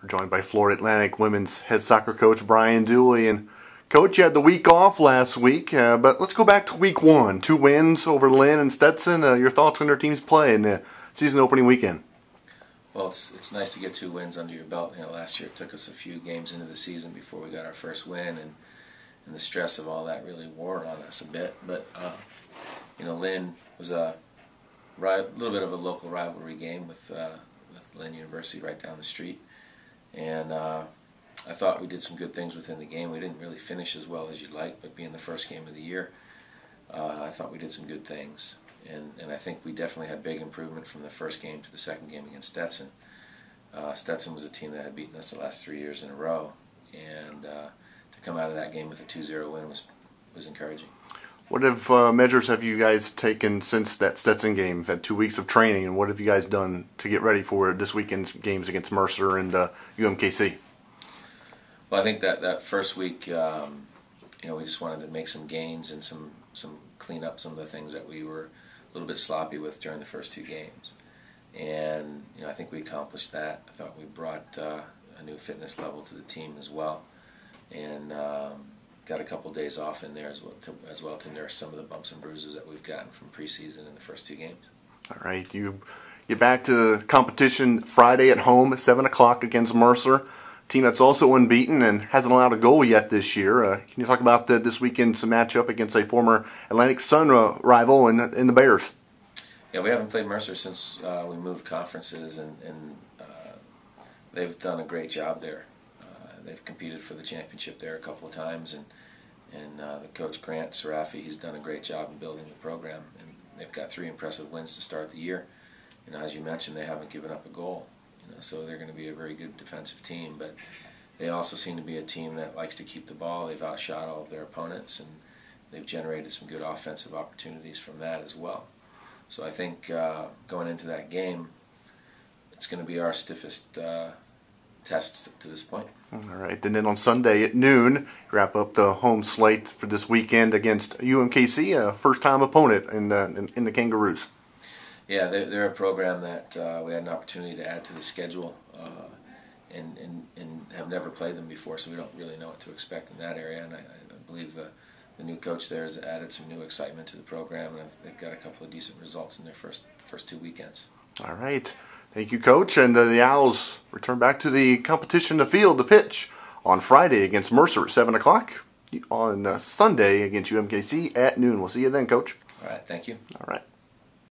We're joined by Florida Atlantic women's head soccer coach Brian Dooley. And Coach, you had the week off last week, but let's go back to week one. 2 wins over Lynn and Stetson. Your thoughts on their team's play in the season opening weekend? Well, it's nice to get 2 wins under your belt. Last year it took us a few games into the season before we got our first win, and the stress of all that really wore on us a bit. But Lynn was a little bit of a local rivalry game with Lynn University right down the street, and I thought we did some good things within the game. We didn't really finish as well as you'd like, but being the first game of the year, I thought we did some good things. And I think we definitely had big improvement from the first game to the second game against Stetson. Stetson was a team that had beaten us the last 3 years in a row, and to come out of that game with a 2-0 win was encouraging. What measures have you guys taken since that Stetson game? You've had 2 weeks of training, and what have you guys done to get ready for this weekend's games against Mercer and UMKC? Well, I think that first week, we just wanted to make some gains and some clean up some of the things that we were a little bit sloppy with during the first 2 games. And I think we accomplished that. I thought we brought a new fitness level to the team as well, and got a couple days off in there as well to nurse some of the bumps and bruises that we've gotten from preseason in the first 2 games. All right, you get back to competition Friday at home at 7 o'clock against Mercer, team that's also unbeaten and hasn't allowed a goal yet this year. Can you talk about this weekend's matchup against a former Atlantic Sun rival in the Bears? Yeah, we haven't played Mercer since we moved conferences, and they've done a great job there. They've competed for the championship there a couple of times, and the coach Grant Serafi, he's done a great job in building the program, and they've got 3 impressive wins to start the year. As you mentioned, they haven't given up a goal. So they're going to be a very good defensive team, but they also seem to be a team that likes to keep the ball. They've outshot all of their opponents, and they've generated some good offensive opportunities from that as well. So I think going into that game, it's going to be our stiffest test to this point. All right, and then on Sunday at noon, wrap up the home slate for this weekend against UMKC, a first-time opponent in the Kangaroos. Yeah, they're a program that we had an opportunity to add to the schedule, and have never played them before, so we don't really know what to expect in that area. And I believe the new coach there has added some new excitement to the program, and they've got a couple of decent results in their first 2 weekends. All right. Thank you, Coach. And the Owls return back to the competition, the field, the pitch, on Friday against Mercer at 7 o'clock, on Sunday against UMKC at noon. We'll see you then, Coach. All right. Thank you. All right.